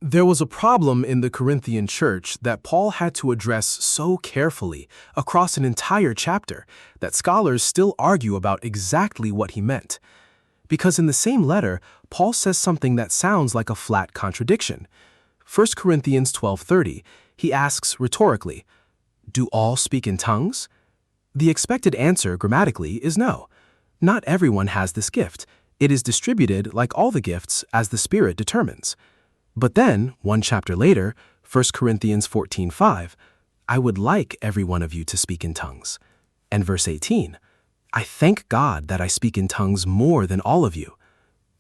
There was a problem in the Corinthian church that Paul had to address so carefully across an entire chapter that scholars still argue about exactly what he meant. Because in the same letter, Paul says something that sounds like a flat contradiction. 1 Corinthians 12:30, he asks rhetorically, "Do all speak in tongues?" The expected answer grammatically is no. Not everyone has this gift. It is distributed like all the gifts as the Spirit determines. But then, one chapter later, 1 Corinthians 14:5, "I would like every one of you to speak in tongues." And verse 18, "I thank God that I speak in tongues more than all of you."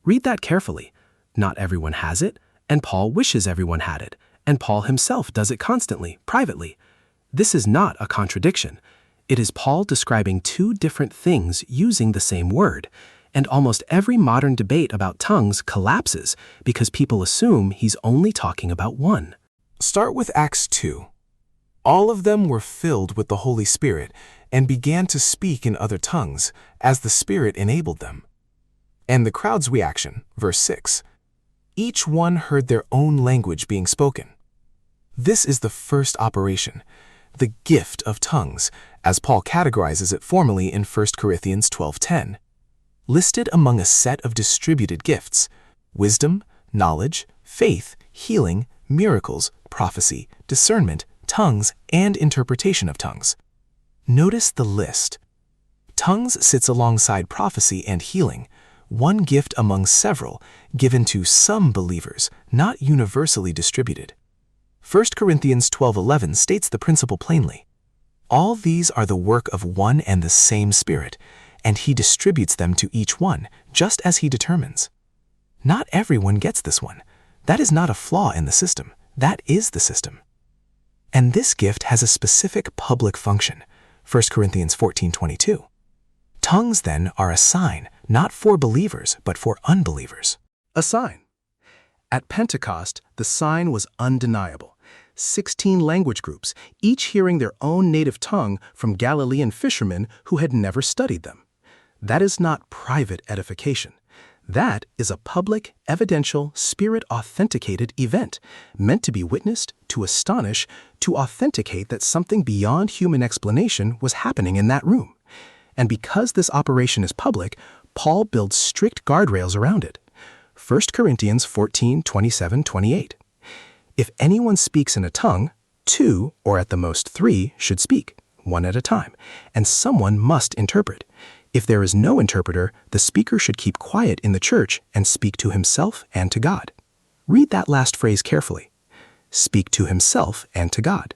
Read that carefully. Not everyone has it, and Paul wishes everyone had it, and Paul himself does it constantly, privately. This is not a contradiction. It is Paul describing two different things using the same word. And almost every modern debate about tongues collapses because people assume he's only talking about one. Start with Acts 2. All of them were filled with the Holy Spirit and began to speak in other tongues as the Spirit enabled them. And the crowd's reaction, verse 6. Each one heard their own language being spoken. This is the first operation, the gift of tongues, as Paul categorizes it formally in 1 Corinthians 12:10. Listed among a set of distributed gifts: wisdom, knowledge, faith, healing, miracles, prophecy, discernment, tongues, and interpretation of tongues. Notice the list. Tongues sits alongside prophecy and healing, one gift among several, given to some believers, not universally distributed. 1 Corinthians 12:11 states the principle plainly. All these are the work of one and the same Spirit, and he distributes them to each one, just as he determines. Not everyone gets this one. That is not a flaw in the system. That is the system. And this gift has a specific public function, 1 Corinthians 14:22. Tongues, then, are a sign, not for believers, but for unbelievers. A sign. At Pentecost, the sign was undeniable. 16 language groups, each hearing their own native tongue from Galilean fishermen who had never studied them. That is not private edification. That is a public, evidential, Spirit-authenticated event, meant to be witnessed, to astonish, to authenticate that something beyond human explanation was happening in that room. And because this operation is public, Paul builds strict guardrails around it. 1 Corinthians 14:27-28. If anyone speaks in a tongue, 2 or at the most 3 should speak, one at a time, and someone must interpret. If there is no interpreter, the speaker should keep quiet in the church and speak to himself and to God. Read that last phrase carefully. Speak to himself and to God.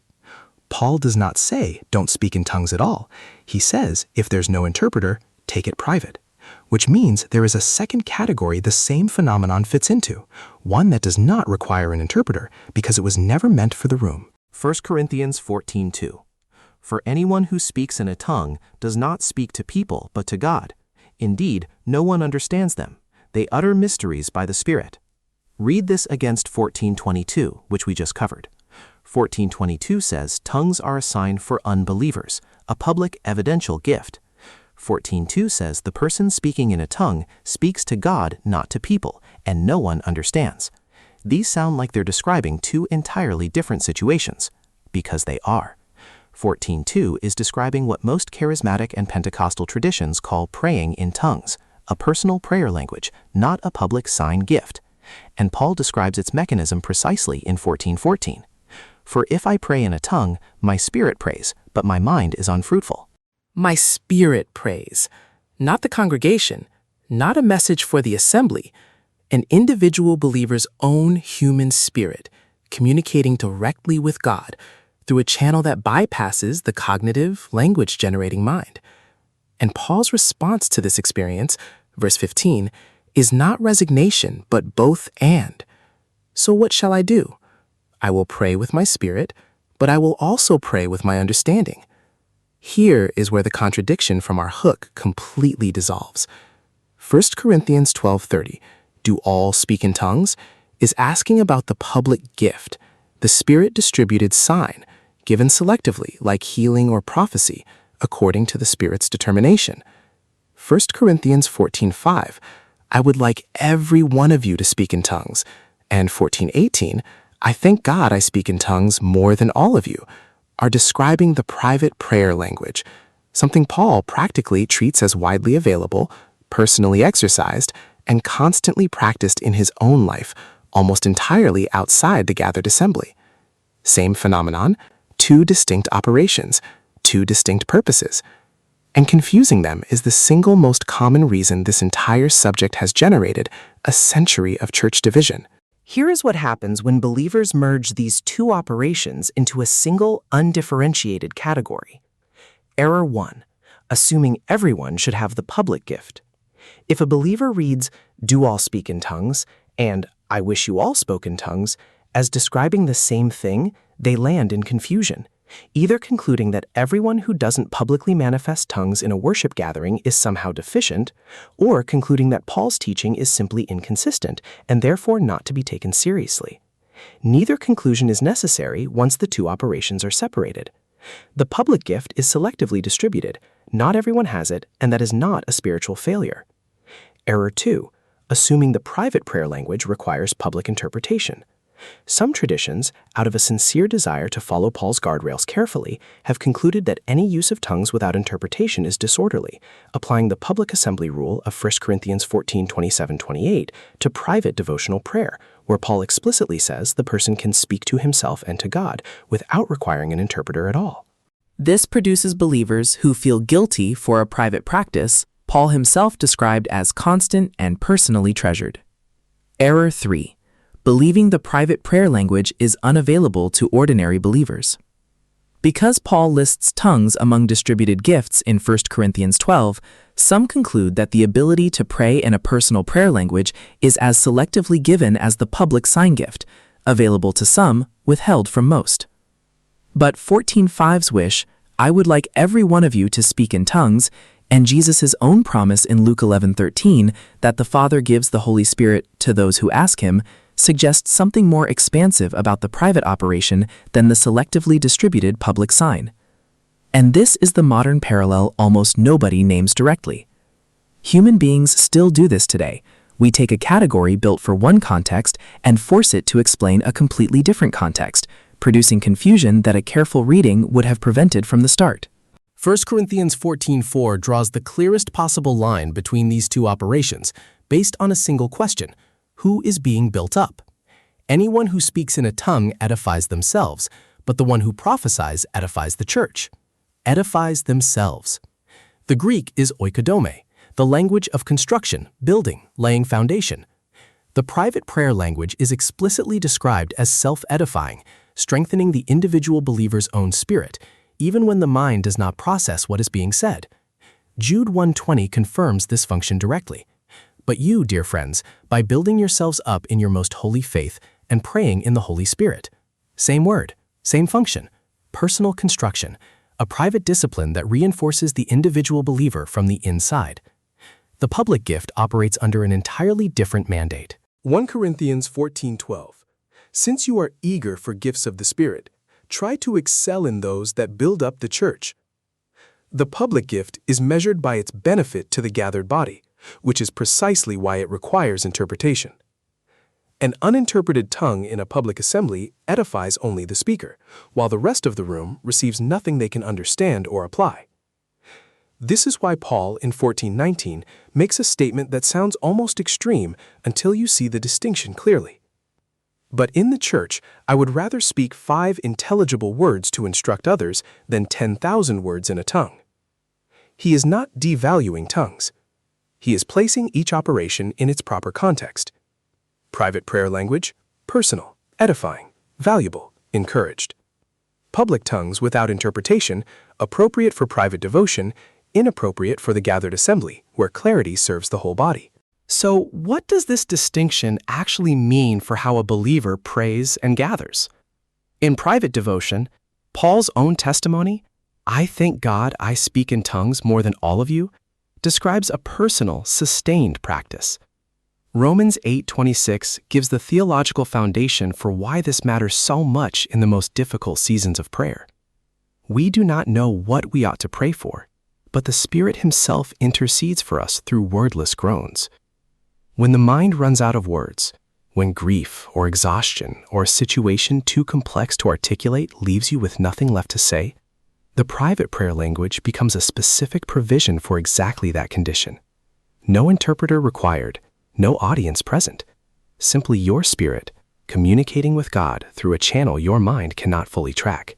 Paul does not say, don't speak in tongues at all. He says, if there's no interpreter, take it private. Which means there is a second category the same phenomenon fits into, one that does not require an interpreter because it was never meant for the room. 1 Corinthians 14:2. For anyone who speaks in a tongue does not speak to people but to God. Indeed, no one understands them. They utter mysteries by the Spirit. Read this against 14:22, which we just covered. 14:22 says tongues are a sign for unbelievers, a public evidential gift. 14:2 says the person speaking in a tongue speaks to God, not to people, and no one understands. These sound like they're describing two entirely different situations, because they are. 14:2 is describing what most charismatic and Pentecostal traditions call praying in tongues, a personal prayer language, not a public sign gift. And Paul describes its mechanism precisely in 14:14. For if I pray in a tongue, my spirit prays, but my mind is unfruitful. My spirit prays, not the congregation, not a message for the assembly, an individual believer's own human spirit, communicating directly with God through a channel that bypasses the cognitive, language-generating mind. And Paul's response to this experience, verse 15, is not resignation, but both and. So what shall I do? I will pray with my spirit, but I will also pray with my understanding. Here is where the contradiction from our hook completely dissolves. 1 Corinthians 12:30, do all speak in tongues, is asking about the public gift, the Spirit-distributed sign, given selectively like healing or prophecy, according to the Spirit's determination. 1 Corinthians 14:5, I would like every one of you to speak in tongues, and 14:18, I thank God I speak in tongues more than all of you, are describing the private prayer language, something Paul practically treats as widely available, personally exercised, and constantly practiced in his own life, almost entirely outside the gathered assembly. Same phenomenon, two distinct operations, two distinct purposes. And confusing them is the single most common reason this entire subject has generated a century of church division. Here is what happens when believers merge these two operations into a single, undifferentiated category. Error 1. Assuming everyone should have the public gift. If a believer reads, "Do all speak in tongues," and "I wish you all spoke in tongues," as describing the same thing, they land in confusion, either concluding that everyone who doesn't publicly manifest tongues in a worship gathering is somehow deficient, or concluding that Paul's teaching is simply inconsistent and therefore not to be taken seriously. Neither conclusion is necessary once the two operations are separated. The public gift is selectively distributed, not everyone has it, and that is not a spiritual failure. Error 2. Assuming the private prayer language requires public interpretation. Some traditions, out of a sincere desire to follow Paul's guardrails carefully, have concluded that any use of tongues without interpretation is disorderly, applying the public assembly rule of 1 Corinthians 14:27-28 to private devotional prayer, where Paul explicitly says the person can speak to himself and to God without requiring an interpreter at all. This produces believers who feel guilty for a private practice Paul himself described as constant and personally treasured. Error 3. Believing the private prayer language is unavailable to ordinary believers. Because Paul lists tongues among distributed gifts in 1 Corinthians 12, some conclude that the ability to pray in a personal prayer language is as selectively given as the public sign gift, available to some, withheld from most. But 14:5's wish, "I would like every one of you to speak in tongues," and Jesus' own promise in Luke 11:13 that the Father gives the Holy Spirit to those who ask him, suggests something more expansive about the private operation than the selectively distributed public sign. And this is the modern parallel almost nobody names directly. Human beings still do this today. We take a category built for one context and force it to explain a completely different context, producing confusion that a careful reading would have prevented from the start. 1 Corinthians 14:4 draws the clearest possible line between these two operations, based on a single question: who is being built up? Anyone who speaks in a tongue edifies themselves, but the one who prophesies edifies the church. Edifies themselves. The Greek is oikodome, the language of construction, building, laying foundation. The private prayer language is explicitly described as self-edifying, strengthening the individual believer's own spirit, even when the mind does not process what is being said. Jude 1:20 confirms this function directly. But you, dear friends, by building yourselves up in your most holy faith and praying in the Holy Spirit. Same word, same function, personal construction, a private discipline that reinforces the individual believer from the inside. The public gift operates under an entirely different mandate. 1 Corinthians 14:12. Since you are eager for gifts of the Spirit, try to excel in those that build up the church. The public gift is measured by its benefit to the gathered body, which is precisely why it requires interpretation. An uninterpreted tongue in a public assembly edifies only the speaker, while the rest of the room receives nothing they can understand or apply. This is why Paul in 14:19 makes a statement that sounds almost extreme until you see the distinction clearly. But in the church, I would rather speak 5 intelligible words to instruct others than 10,000 words in a tongue. He is not devaluing tongues. He is placing each operation in its proper context. Private prayer language, personal, edifying, valuable, encouraged. Public tongues without interpretation, appropriate for private devotion, inappropriate for the gathered assembly, where clarity serves the whole body. So, what does this distinction actually mean for how a believer prays and gathers? In private devotion, Paul's own testimony, "I thank God I speak in tongues more than all of you," describes a personal, sustained practice. Romans 8:26 gives the theological foundation for why this matters so much in the most difficult seasons of prayer. We do not know what we ought to pray for, but the Spirit Himself intercedes for us through wordless groans. When the mind runs out of words, When grief or exhaustion or a situation too complex to articulate leaves you with nothing left to say, the private prayer language becomes a specific provision for exactly that condition. No interpreter required, no audience present, simply your spirit communicating with God through a channel your mind cannot fully track.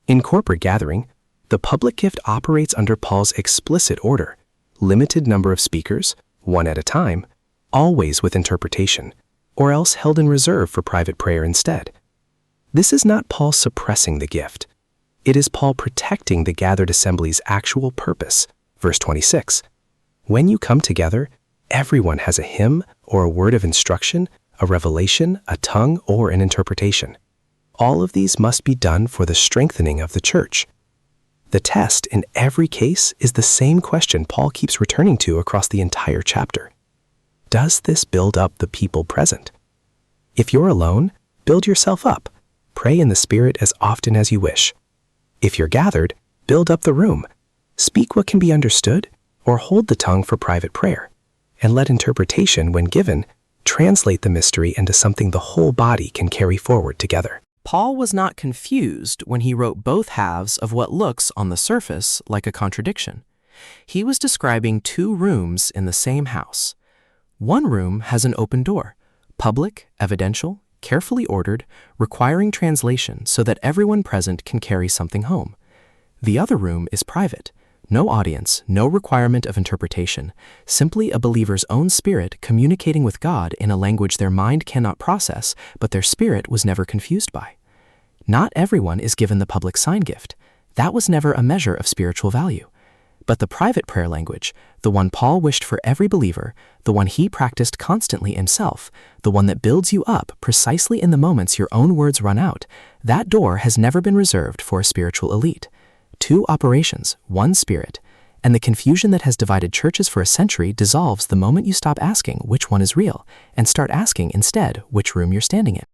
In corporate gathering, the public gift operates under Paul's explicit order: limited number of speakers, one at a time, always with interpretation, or else held in reserve for private prayer instead. This is not Paul suppressing the gift. It is Paul protecting the gathered assembly's actual purpose. Verse 26. When you come together, everyone has a hymn or a word of instruction, a revelation, a tongue, or an interpretation. All of these must be done for the strengthening of the church. The test in every case is the same question Paul keeps returning to across the entire chapter. Does this build up the people present? If you're alone, build yourself up. Pray in the Spirit as often as you wish. If you're gathered, build up the room. Speak what can be understood, or hold the tongue for private prayer, and let interpretation, when given, translate the mystery into something the whole body can carry forward together. Paul was not confused when he wrote both halves of what looks on the surface like a contradiction. He was describing two rooms in the same house. One room has an open door, public, evidential, carefully ordered, requiring translation so that everyone present can carry something home. The other room is private, no audience, no requirement of interpretation, simply a believer's own spirit communicating with God in a language their mind cannot process, but their spirit was never confused by. Not everyone is given the public sign gift. That was never a measure of spiritual value. But the private prayer language, the one Paul wished for every believer, the one he practiced constantly himself, the one that builds you up precisely in the moments your own words run out, that door has never been reserved for a spiritual elite. Two operations, one spirit, and the confusion that has divided churches for a century dissolves the moment you stop asking which one is real and start asking instead which room you're standing in.